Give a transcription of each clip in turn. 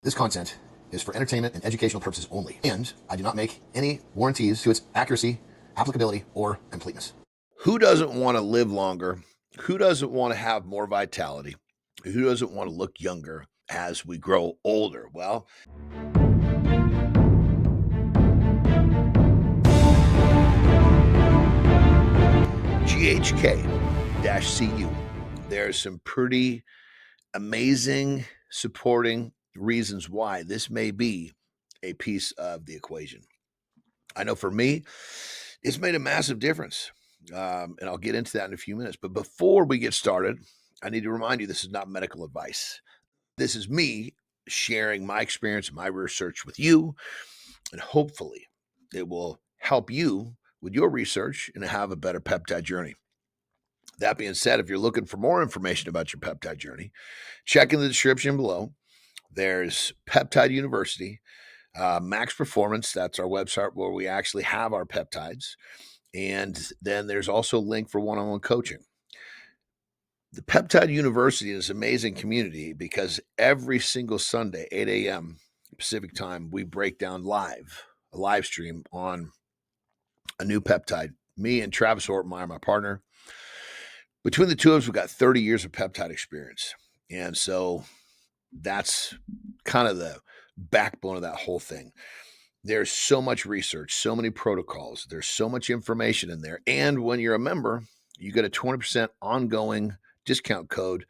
This content is for entertainment and educational purposes only, and I do not make any warranties to its accuracy, applicability, or completeness. Who doesn't want to live longer? Who doesn't want to have more vitality? Who doesn't want to look younger as we grow older? Well, GHK-Cu, there's some pretty amazing supporting reasons why this may be a piece of the equation. I know for me, it's made a massive difference. And I'll get into that in a few minutes. But before we get started, I need to remind you this is not medical advice. This is me sharing my experience and my research with you. And hopefully, it will help you with your research and have a better peptide journey. That being said, if you're looking for more information about your peptide journey, check in the description below. There's Peptide University, Max Performance. That's our website where we actually have our peptides. And then there's also a link for one-on-one coaching. The Peptide University is an amazing community because every single Sunday, 8 a.m. Pacific time, we break down a live stream on a new peptide. Me and Travis Ortmeyer, my partner, between the two of us, we've got 30 years of peptide experience. And so that's kind of the backbone of that whole thing. There's so much research, so many protocols. There's so much information in there. And when you're a member, you get a 20% ongoing discount code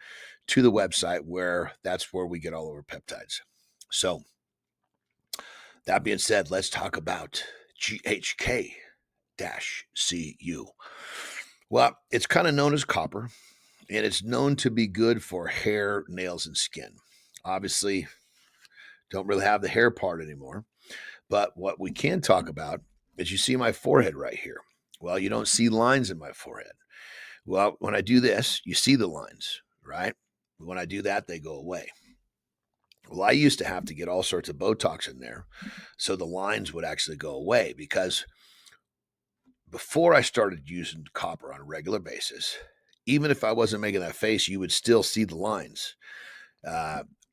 to the website that's where we get all of our peptides. So that being said, let's talk about GHK-Cu. Well, it's kind of known as copper, and it's known to be good for hair, nails, and skin. Obviously, don't really have the hair part anymore. But what we can talk about is you see my forehead right here. Well, you don't see lines in my forehead. Well, when I do this, you see the lines, right? When I do that, they go away. Well, I used to have to get all sorts of Botox in there so the lines would actually go away because before I started using copper on a regular basis, even if I wasn't making that face, you would still see the lines.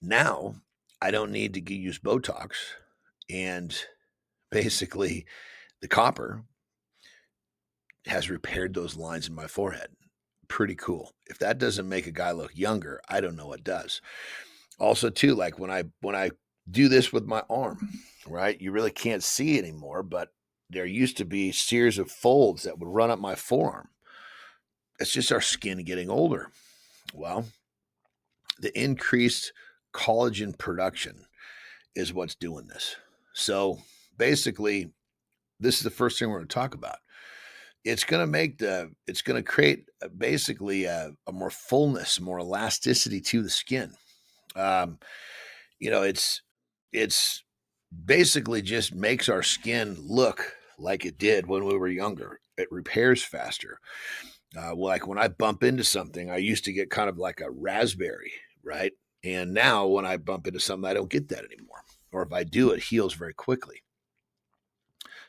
Now, I don't need to use Botox. And basically, the copper has repaired those lines in my forehead. Pretty cool. If that doesn't make a guy look younger, I don't know what does. Also, too, like when I do this with my arm, right? You really can't see anymore, but there used to be series of folds that would run up my forearm. It's just our skin getting older. Well, the increased collagen production is what's doing this. So basically, this is the first thing we're going to talk about. It's going to create basically a more fullness, more elasticity to the skin. It's basically just makes our skin look like it did when we were younger. It repairs faster. Like when I bump into something, I used to get kind of like a raspberry, right? And now when I bump into something, I don't get that anymore. Or if I do, it heals very quickly.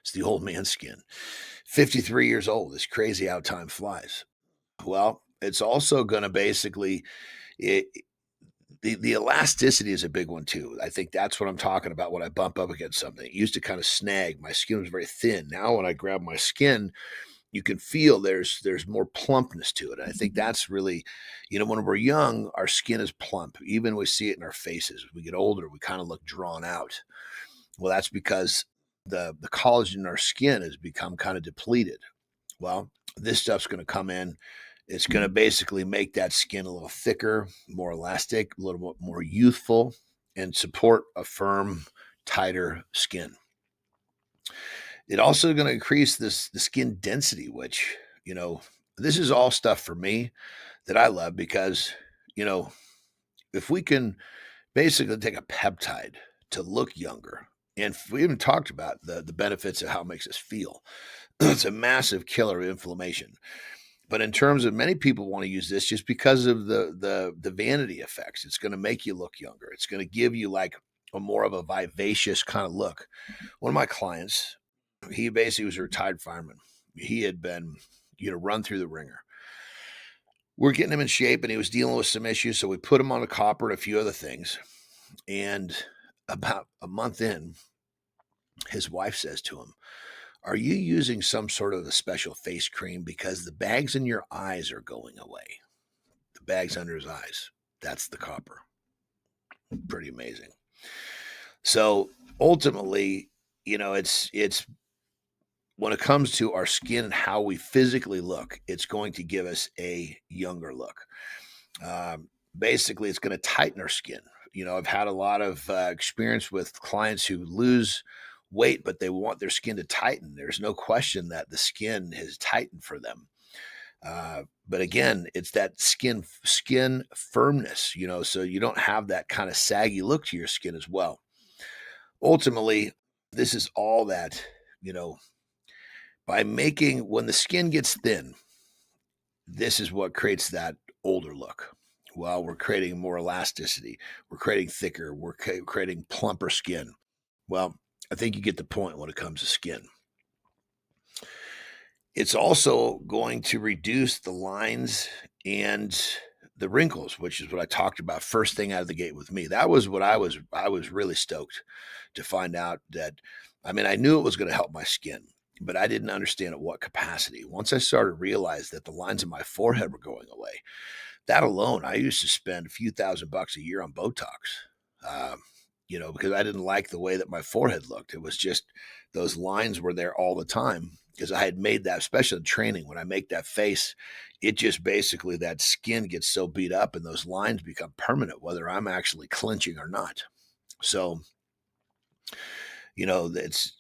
It's the old man skin. 53 years old. It's crazy how time flies. Well, it's also going to basically, the elasticity is a big one too. I think that's what I'm talking about when I bump up against something. It used to kind of snag. My skin was very thin. Now when I grab my skin, you can feel there's more plumpness to it. And I think that's really, when we're young, our skin is plump. Even we see it in our faces. As we get older, we kind of look drawn out. Well, that's because the collagen in our skin has become kind of depleted. Well, this stuff's going to come in. It's going to basically make that skin a little thicker, more elastic, a little bit more youthful, and support a firm, tighter skin. It also going to increase the skin density, which, this is all stuff for me that I love because, if we can basically take a peptide to look younger, and we even talked about the benefits of how it makes us feel. It's a massive killer of inflammation. But in terms of many people want to use this just because of the vanity effects. It's going to make you look younger. It's going to give you like a more of a vivacious kind of look. One of my clients, he basically was a retired fireman. He had been, run through the ringer. We're getting him in shape and he was dealing with some issues. So we put him on a copper and a few other things. And about a month in, his wife says to him, "Are you using some sort of a special face cream? Because the bags in your eyes are going away." The bags under his eyes. That's the copper. Pretty amazing. So ultimately, it's when it comes to our skin and how we physically look, it's going to give us a younger look. Basically, it's going to tighten our skin. I've had a lot of experience with clients who lose weight, but they want their skin to tighten. There's no question that the skin has tightened for them. But again, it's that skin firmness, so you don't have that kind of saggy look to your skin as well. Ultimately, this is all that, when the skin gets thin, this is what creates that older look. Well, we're creating more elasticity. We're creating thicker. We're creating plumper skin. Well, I think you get the point when it comes to skin. It's also going to reduce the lines and the wrinkles, which is what I talked about first thing out of the gate with me. That was what I was really stoked to find out that, I knew it was going to help my skin, but I didn't understand at what capacity. Once I started to realize that the lines in my forehead were going away, that alone, I used to spend a few $1,000s a year on Botox, because I didn't like the way that my forehead looked. It was just those lines were there all the time because I had made that, especially in training. When I make that face, it just basically that skin gets so beat up and those lines become permanent, whether I'm actually clenching or not. So, it's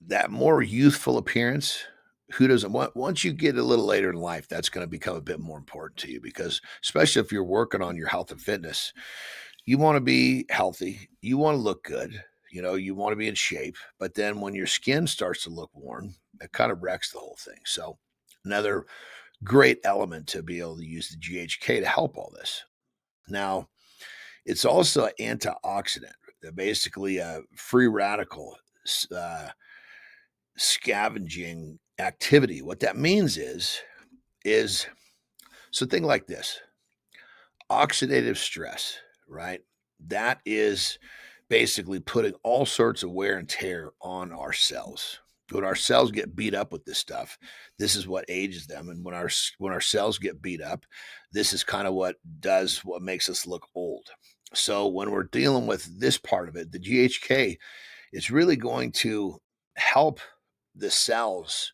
that more youthful appearance. Who doesn't want? Once you get a little later in life, that's going to become a bit more important to you because, especially if you're working on your health and fitness, you want to be healthy, you want to look good, you want to be in shape. But then when your skin starts to look worn, it kind of wrecks the whole thing. So, another great element to be able to use the GHK to help all this. Now, it's also an antioxidant, basically a free radical scavenging activity. What that means is so think like this: oxidative stress, right? That is basically putting all sorts of wear and tear on our cells. When our cells get beat up with this stuff, this is what ages them. And when our cells get beat up, this is kind of what makes us look old. So when we're dealing with this part of it, the GHK is really going to help the cells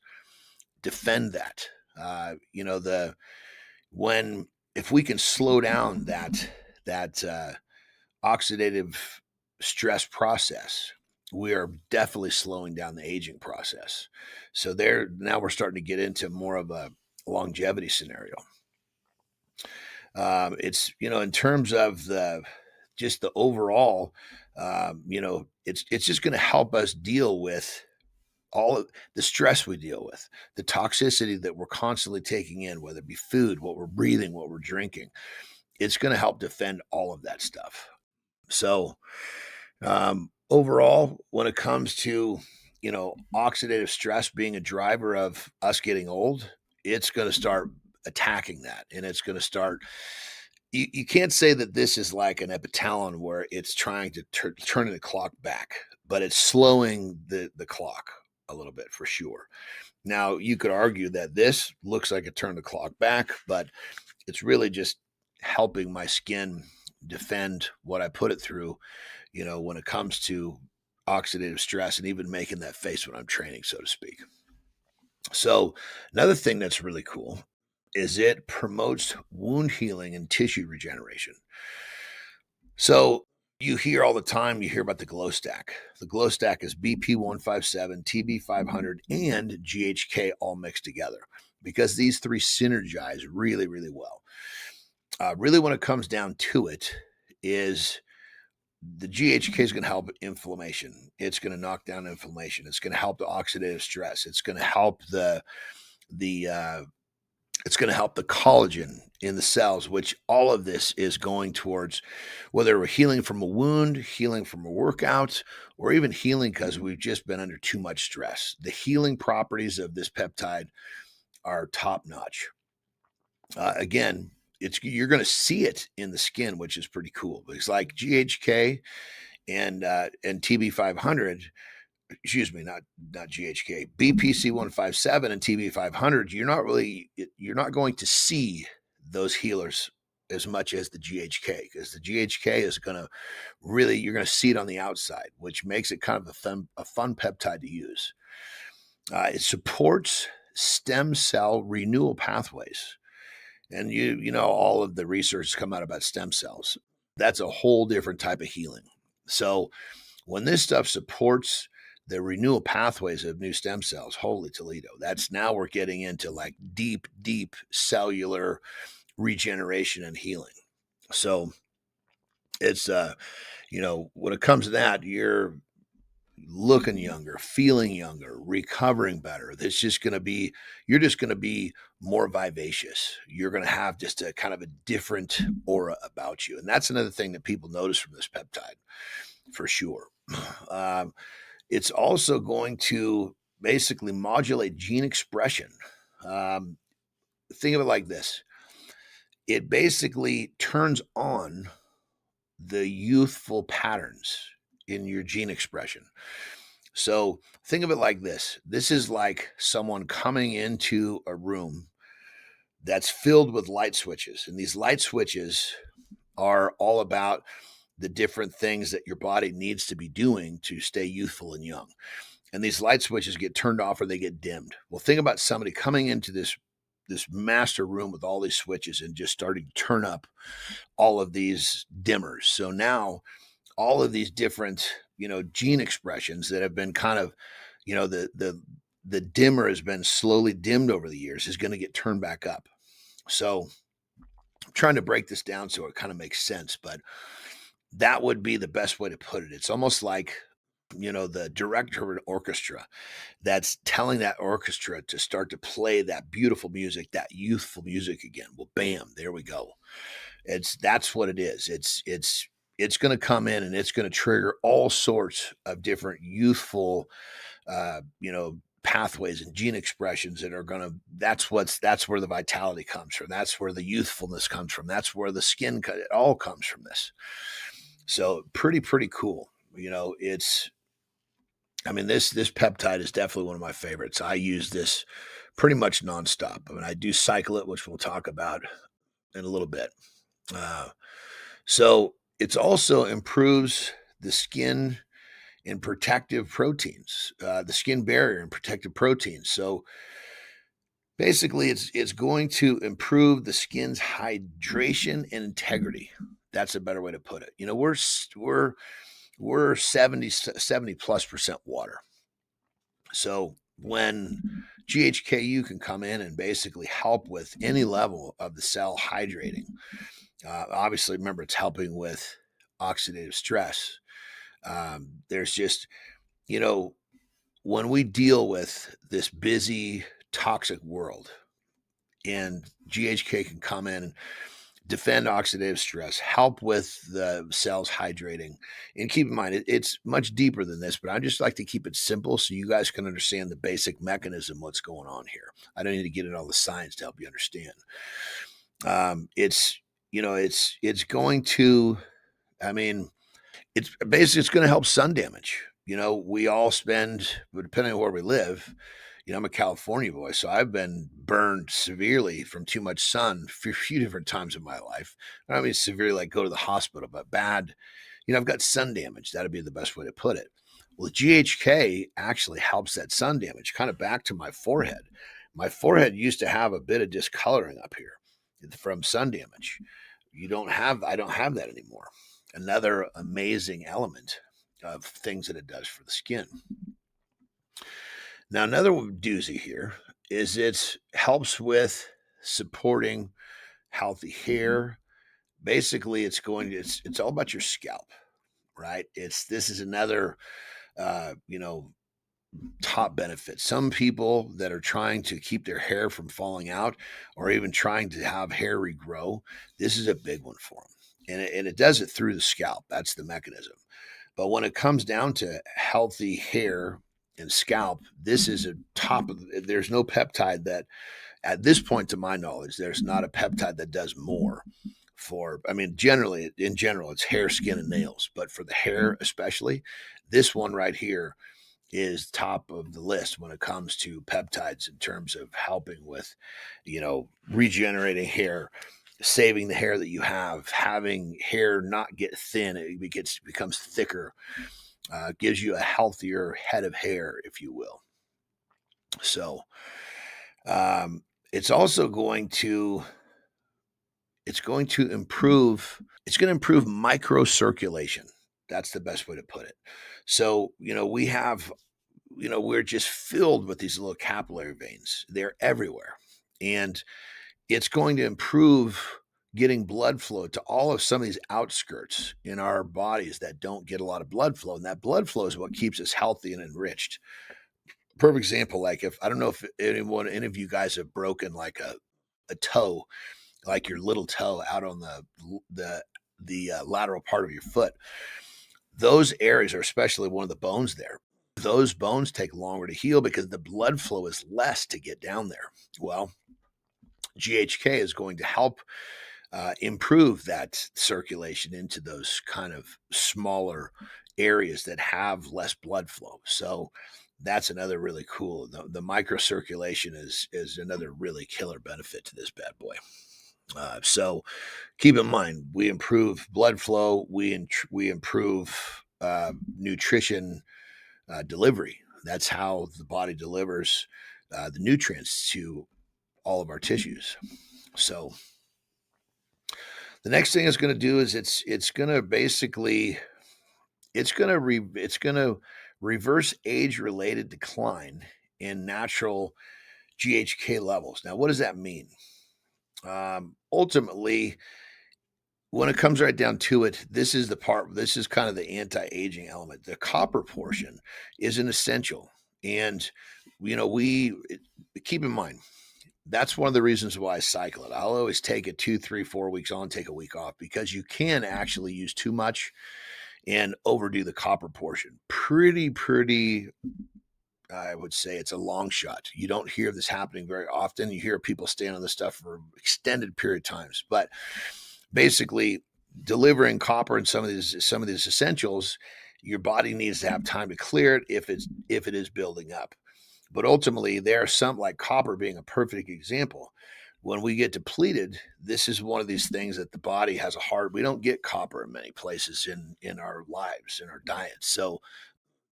defend that. If we can slow down that oxidative stress process, we are definitely slowing down the aging process. So now we're starting to get into more of a longevity scenario. It's in terms of the overall, it's just going to help us deal with all of the stress we deal with, the toxicity that we're constantly taking in, whether it be food, what we're breathing, what we're drinking. It's going to help defend all of that stuff. So, overall, when it comes to, oxidative stress being a driver of us getting old, it's going to start attacking that. And it's going to start, you can't say that this is like an epitalon where it's trying to turn the clock back, but it's slowing the clock a little bit for sure. Now, you could argue that this looks like it turned the clock back, but it's really just helping my skin defend what I put it through, when it comes to oxidative stress and even making that face when I'm training, so to speak. So another thing that's really cool is it promotes wound healing and tissue regeneration. So you hear all the time, you hear about the glow stack. The glow stack is BP157, TB500, and GHK all mixed together because these three synergize really, really well. Really, when it comes down to it, is the GHK is going to help inflammation. It's going to knock down inflammation. It's going to help the oxidative stress. It's going to help it's going to help the collagen in the cells, which all of this is going towards whether we're healing from a wound, healing from a workout, or even healing because we've just been under too much stress. The healing properties of this peptide are top notch. Again, you're going to see it in the skin, which is pretty cool. It's like GHK and TB500. Excuse me, not GHK, BPC 157 and TB 500. You're not going to see those healers as much as the GHK, because the GHK is going to really, you're going to see it on the outside, which makes it kind of a fun peptide to use. It supports stem cell renewal pathways. And you know, all of the research has come out about stem cells. That's a whole different type of healing. So when this stuff supports the renewal pathways of new stem cells, holy Toledo, that's now we're getting into like deep, deep cellular regeneration and healing. So it's, you know, when it comes to that, you're looking younger, feeling younger, recovering better. It's just going to be, you're just going to be more vivacious. You're going to have just a kind of a different aura about you. And that's another thing that people notice from this peptide for sure. It's also going to basically modulate gene expression. Think of it like this. It basically turns on the youthful patterns in your gene expression. So think of it like this. This is like someone coming into a room that's filled with light switches. And these light switches are all about the different things that your body needs to be doing to stay youthful and young. And these light switches get turned off or they get dimmed. Well, think about somebody coming into this master room with all these switches and just starting to turn up all of these dimmers. So now all of these different, you know, gene expressions that have been kind of, you know, the dimmer has been slowly dimmed over the years is going to get turned back up. So I'm trying to break this down so it kind of makes sense, but that would be the best way to put it. It's almost like, you know, the director of an orchestra that's telling that orchestra to start to play that beautiful music, that youthful music again. Well, bam, there we go. That's what it is. It's going to come in and it's going to trigger all sorts of different youthful, you know, pathways and gene expressions that are going to, that's where the vitality comes from. That's where the youthfulness comes from. That's where the skin, it all comes from this. So pretty cool. You know, I mean, this peptide is definitely one of my favorites. I use this pretty much nonstop. I mean, I do cycle it, which we'll talk about in a little bit. So it also improves the skin and protective proteins, the skin barrier and protective proteins. So basically, it's going to improve the skin's hydration and integrity. That's a better way to put it. You know, we're 70 plus percent water. So when GHK-U can come in and basically help with any level of the cell hydrating, obviously, remember, it's helping with oxidative stress. There's just, you know, when we deal with this busy, toxic world, and GHK can come in and defend oxidative stress, help with the cells hydrating. And keep in mind, it's much deeper than this, but I just like to keep it simple so you guys can understand the basic mechanism, what's going on here. I don't need to get into all the science to help you understand. It's, you know, it's going to, I mean, it's basically, it's going to help sun damage. You know, we all spend, depending on where we live, you know, I'm a California boy, so I've been burned severely from too much sun for a few different times in my life. I don't mean severely like go to the hospital, but bad, you know, I've got sun damage. That'd be the best way to put it. Well, GHK actually helps that sun damage, kind of back to my forehead. My forehead used to have a bit of discoloring up here from sun damage. I don't have that anymore. Another amazing element of things that it does for the skin. Now, another doozy here is it helps with supporting healthy hair. Basically, it's all about your scalp, right? This is another, you know, top benefit. Some people that are trying to keep their hair from falling out or even trying to have hair regrow, this is a big one for them. And it does it through the scalp. That's the mechanism. But when it comes down to healthy hair and scalp, this is a top of, there's no peptide that, at this point, to my knowledge, there's not a peptide that does more I mean, generally, in general, it's hair, skin, and nails. But for the hair, especially, this one right here is top of the list when it comes to peptides in terms of helping with, regenerating hair, saving the hair that you have, having hair not get thin, it becomes thicker, gives you a healthier head of hair, if you will. So it's also going to improve. It's going to improve microcirculation. That's the best way to put it. So we're just filled with these little capillary veins. They're everywhere, and it's going to improve getting blood flow to all of some of these outskirts in our bodies that don't get a lot of blood flow, and that blood flow is what keeps us healthy and enriched. Perfect example, like if I don't know if any of you guys have broken like a toe, like your little toe out on the lateral part of your foot. Those areas are especially one of the bones there. Those bones take longer to heal because the blood flow is less to get down there. Well, GHK is going to help improve that circulation into those kind of smaller areas that have less blood flow. So that's another really cool. The microcirculation is another really killer benefit to this bad boy. So keep in mind, we improve blood flow, we improve nutrition delivery. That's how the body delivers the nutrients to all of our tissues. So the next thing it's going to do is it's going to reverse age-related decline in natural GHK levels. Now, what does that mean? Ultimately, when it comes right down to it, this is kind of the anti-aging element. The copper portion is an essential. And, we keep in mind, that's one of the reasons why I cycle it. I'll always take it 2, 3, 4 weeks on, take a week off, because you can actually use too much and overdo the copper portion. Pretty, I would say it's a long shot. You don't hear this happening very often. You hear people staying on this stuff for extended period of times, but basically delivering copper and some of these essentials, your body needs to have time to clear it if it is building up. But ultimately, there are some, like copper being a perfect example. When we get depleted, this is one of these things that the body has we don't get copper in many places in our lives, in our diets. So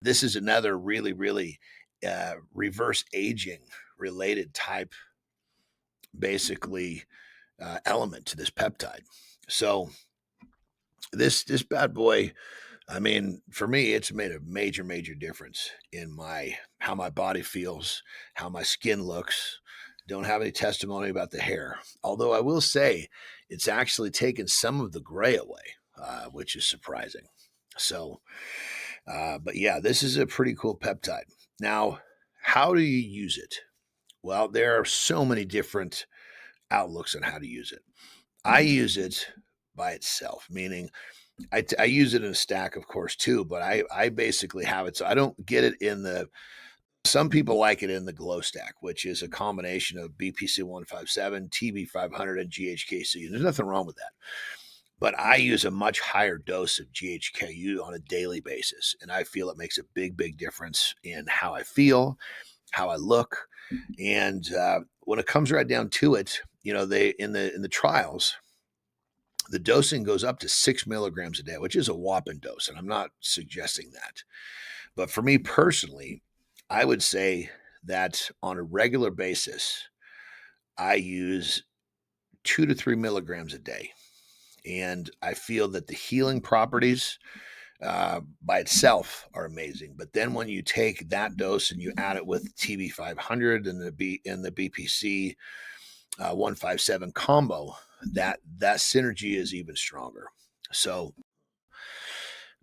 this is another really reverse aging related type, basically, element to this peptide. So this bad boy, I mean, for me, it's made a major difference in how my body feels, how my skin looks. Don't have any testimony about the hair, although I will say it's actually taken some of the gray away, which is surprising. So, but yeah, this is a pretty cool peptide. Now, how do you use it? Well, there are so many different outlooks on how to use it. I use it by itself, meaning I use it in a stack, of course, too, but I basically have it. So I don't get it some people like it in the glow stack, which is a combination of BPC 157, TB 500, and GHK-Cu. There's nothing wrong with that. But I use a much higher dose of GHK-U on a daily basis. And I feel it makes a big difference in how I feel, how I look. And when it comes right down to it, they in the trials, the dosing goes up to 6 milligrams a day, which is a whopping dose. And I'm not suggesting that. But for me personally, I would say that on a regular basis, I use 2 to 3 milligrams a day. And I feel that the healing properties by itself are amazing. But then when you take that dose and you add it with TB 500 and the BPC 157 combo, that synergy is even stronger. So,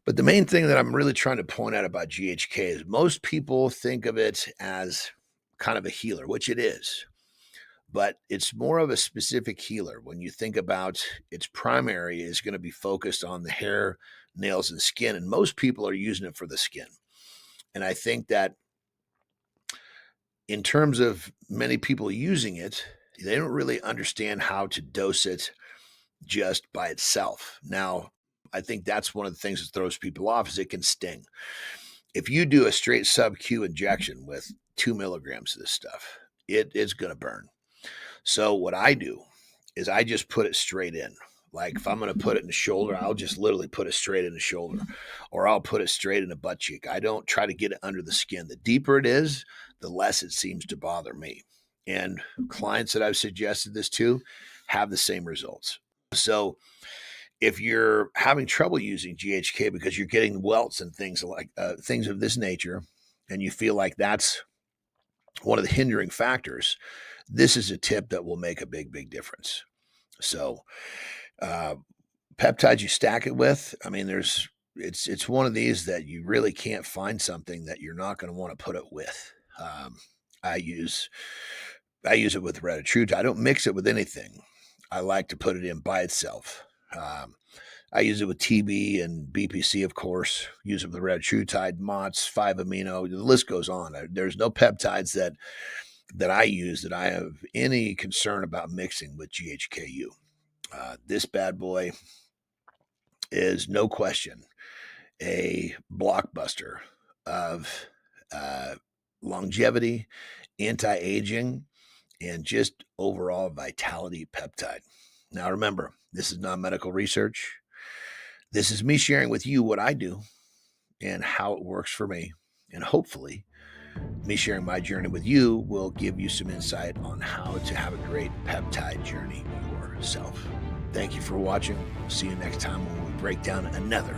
but the main thing that I'm really trying to point out about GHK is most people think of it as kind of a healer, which it is, but it's more of a specific healer. When you think about its primary is going to be focused on the hair, nails, and skin, and most people are using it for the skin. And I think that in terms of many people using it, they don't really understand how to dose it just by itself. Now, I think that's one of the things that throws people off is it can sting. If you do a straight sub-Q injection with 2 milligrams of this stuff, it is going to burn. So what I do is I just put it straight in. Like if I'm going to put it in the shoulder, I'll just literally put it straight in the shoulder, or I'll put it straight in the butt cheek. I don't try to get it under the skin. The deeper it is, the less it seems to bother me. And clients that I've suggested this to have the same results. So if you're having trouble using GHK because you're getting welts and things like things of this nature, and you feel like that's one of the hindering factors, this is a tip that will make a big, big difference. So peptides you stack it with, I mean, it's one of these that you really can't find something that you're not going to want to put it with. I use it with retatrutide. I don't mix it with anything. I like to put it in by itself. I use it with TB and BPC, of course. Use it with retatrutide, MOTS, 5-amino. The list goes on. There's no peptides that I use that I have any concern about mixing with GHK-U. This bad boy is no question a blockbuster of longevity, anti-aging, and just overall vitality peptide. Now, remember, this is not medical research. This is me sharing with you what I do and how it works for me. And hopefully, me sharing my journey with you will give you some insight on how to have a great peptide journey yourself. Thank you for watching. See you next time when we break down another